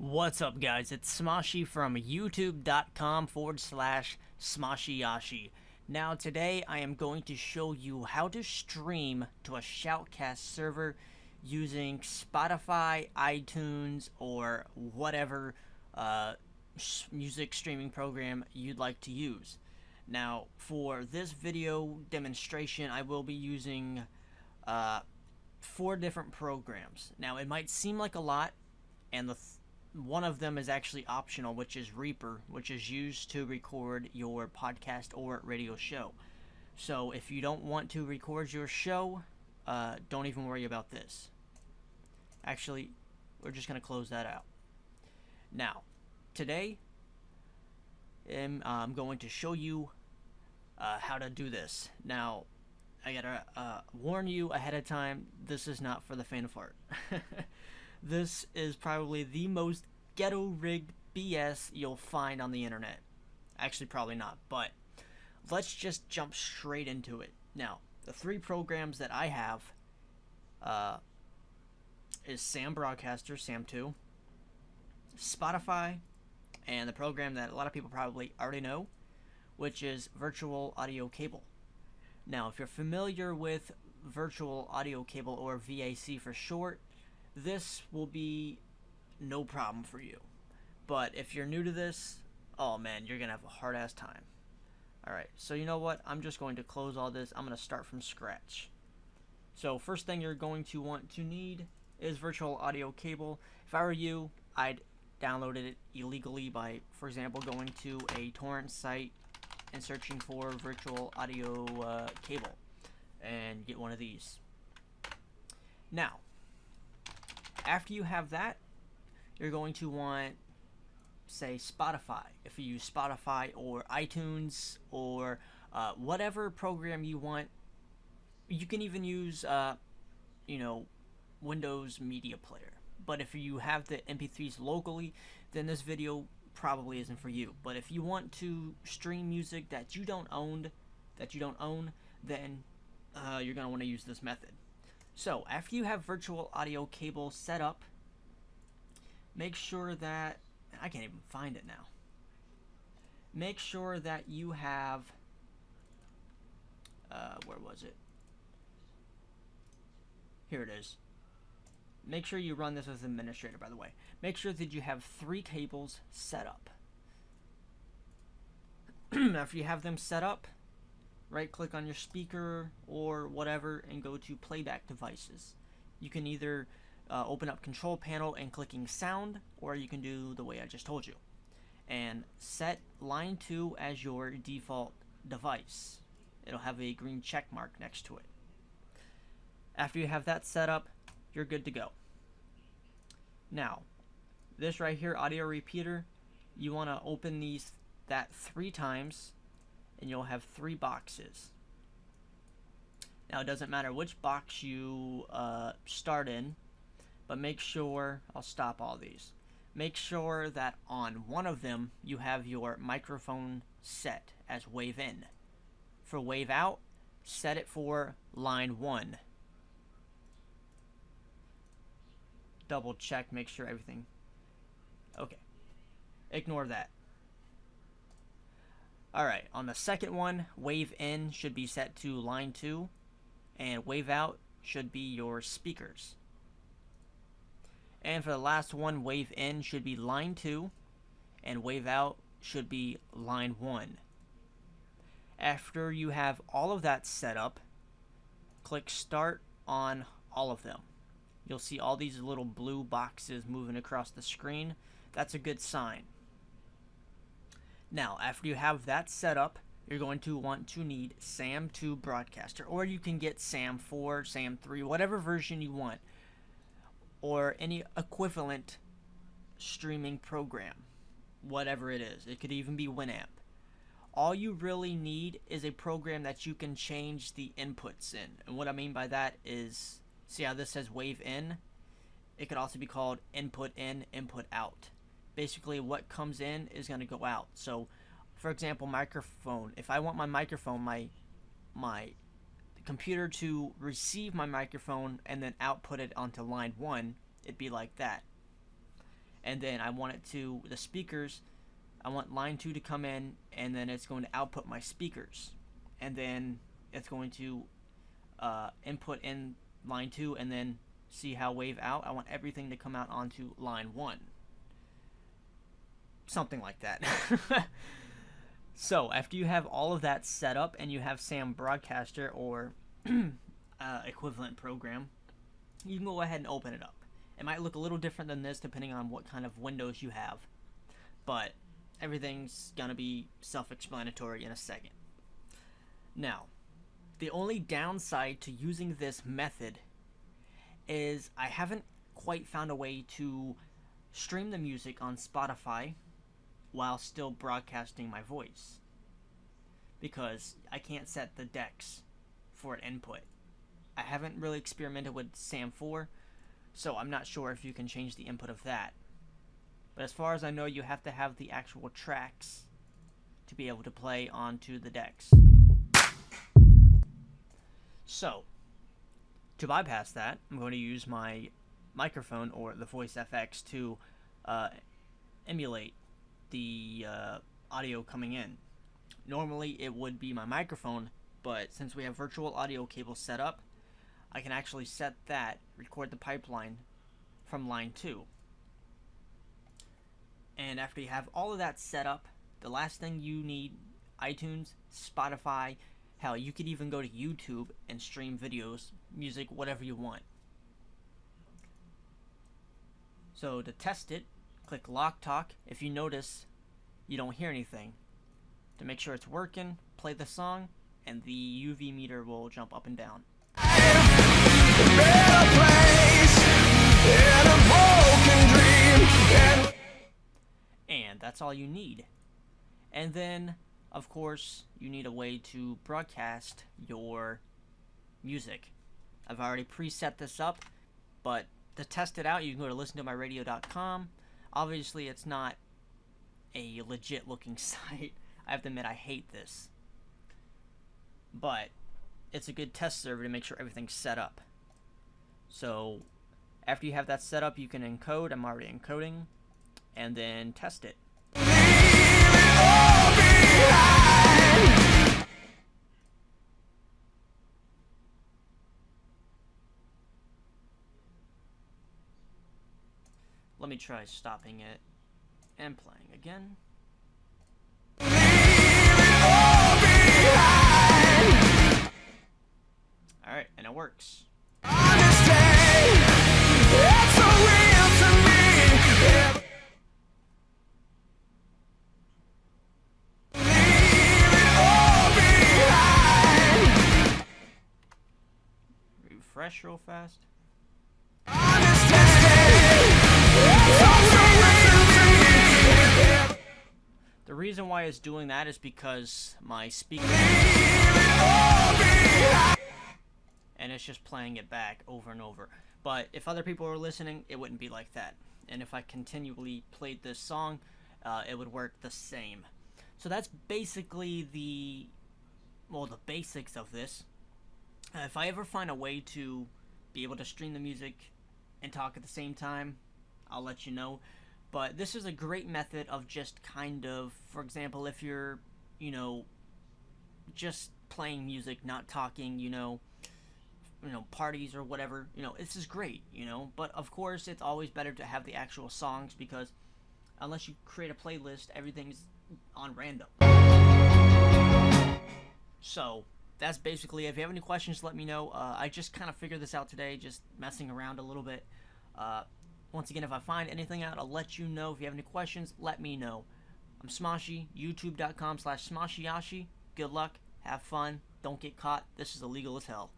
What's up, guys? It's Smoshi from youtube.com/Smoshiyashi. Now, today I am going to show you how to stream to a Shoutcast server using Spotify, iTunes, or whatever music streaming program you'd like to use. Now, for this video demonstration, I will be using four different programs. Now, it might seem like a lot, and one of them is actually optional, which is Reaper, which is used to record your podcast or radio show. So if you don't want to record your show, don't even worry about this. Actually, we're just going to close that out. Now, today, I'm going to show you how to do this. Now, I gotta warn you ahead of time, this is not for the faint of heart. This is probably the most ghetto rigged BS you'll find on the internet. Actually, probably not, but let's just jump straight into it. Now, the three programs that I have is Sam Broadcaster, Sam2, Spotify, and the program that a lot of people probably already know, which is Virtual Audio Cable. Now, if you're familiar with Virtual Audio Cable, or VAC for short, this will be no problem for you. But if you're new to this, oh man, you're gonna have a hard ass time. Alright, so you know what? I'm just going to close all this. I'm gonna start from scratch. So first thing you're going to want to need is Virtual Audio Cable. If I were you, I'd download it illegally by, for example, going to a torrent site and searching for Virtual Audio Cable and get one of these. Now, after you have that, you're going to want, say, Spotify. If you use Spotify or iTunes or whatever program you want, you can even use, Windows Media Player. But if you have the MP3s locally, then this video probably isn't for you. But if you want to stream music that you don't own, then you're gonna want to use this method. So, after you have Virtual Audio Cable set up, make sure that, I can't even find it now. Make sure that you have, where was it? Here it is. Make sure you run this as administrator, by the way. Make sure that you have 3 cables set up. After you have them set up, right click on your speaker or whatever and go to Playback Devices. You can either open up Control Panel and clicking Sound, or you can do the way I just told you. And set line 2 as your default device. It'll have a green check mark next to it. After you have that set up, you're good to go. Now, this right here, audio repeater, you want to open that 3 times, and you'll have 3 boxes. Now, it doesn't matter which box you start in, but make sure, I'll stop all these. Make sure that on one of them, you have your microphone set as wave in. For wave out, set it for line 1. Double check, make sure everything. Okay. Ignore that. Alright, on the second one, wave in should be set to line 2, and wave out should be your speakers. And for the last one, wave in should be line 2, and wave out should be line 1. After you have all of that set up, click start on all of them. You'll see all these little blue boxes moving across the screen. That's a good sign. Now, after you have that set up, you're going to want to need Sam2 Broadcaster, or you can get Sam4, Sam3, whatever version you want, or any equivalent streaming program, whatever it is. It could even be Winamp. All you really need is a program that you can change the inputs in. And what I mean by that is, see how this says wave in? It could also be called input in, input out. Basically, what comes in is going to go out. So, for example, microphone. If I want my microphone, my computer to receive my microphone and then output it onto line 1, it'd be like that. and then I want it to, the speakers, I want line 2 to come in, and then it's going to output my speakers, and then it's going to input in line 2, and then see how wave out. I want everything to come out onto line 1. Something like that. So after you have all of that set up and you have Sam Broadcaster or equivalent program, you can go ahead and open it up. It might look a little different than this depending on what kind of windows you have, but everything's gonna be self-explanatory in a second. Now, the only downside to using this method is I haven't quite found a way to stream the music on Spotify while still broadcasting my voice, because I can't set the decks for an input. I haven't really experimented with Sam 4, so I'm not sure if you can change the input of that. But as far as I know, you have to have the actual tracks to be able to play onto the decks. So, to bypass that, I'm going to use my microphone or the Voice FX to emulate the audio coming in. Normally it would be my microphone, but since we have virtual audio cable set up, I can actually set that, record the pipeline from line 2. And after you have all of that set up, the last thing you need, iTunes, Spotify, hell, you could even go to YouTube and stream videos, music, whatever you want. So to test it, click Lock Talk. If you notice you don't hear anything, to make sure it's working, play the song, and the UV meter will jump up and down. And that's all you need. And then, of course, you need a way to broadcast your music. I've already preset this up, but to test it out, you can go to listentomyradio.com. Obviously, it's not a legit looking site. I have to admit, I hate this. But it's a good test server to make sure everything's set up. So after you have that set up, you can encode. I'm already encoding. And then test it. Let me try stopping it and playing again. Alright, and it works. Refresh real fast. The reason why it's doing that is because my speaker, and it's just playing it back over and over. But if other people were listening, it wouldn't be like that. And if I continually played this song, it would work the same. So that's basically the basics of this. If I ever find a way to be able to stream the music and talk at the same time, I'll let you know. But this is a great method of just kind of, for example, if you're, just playing music, not talking, parties or whatever, this is great, But of course, it's always better to have the actual songs, because unless you create a playlist, everything's on random. So that's basically it. If you have any questions, let me know. I just kind of figured this out today, just messing around a little bit. Once again, if I find anything out, I'll let you know. If you have any questions, let me know. I'm Smoshi, youtube.com/Smoshiyashi. Good luck, have fun, don't get caught. This is illegal as hell.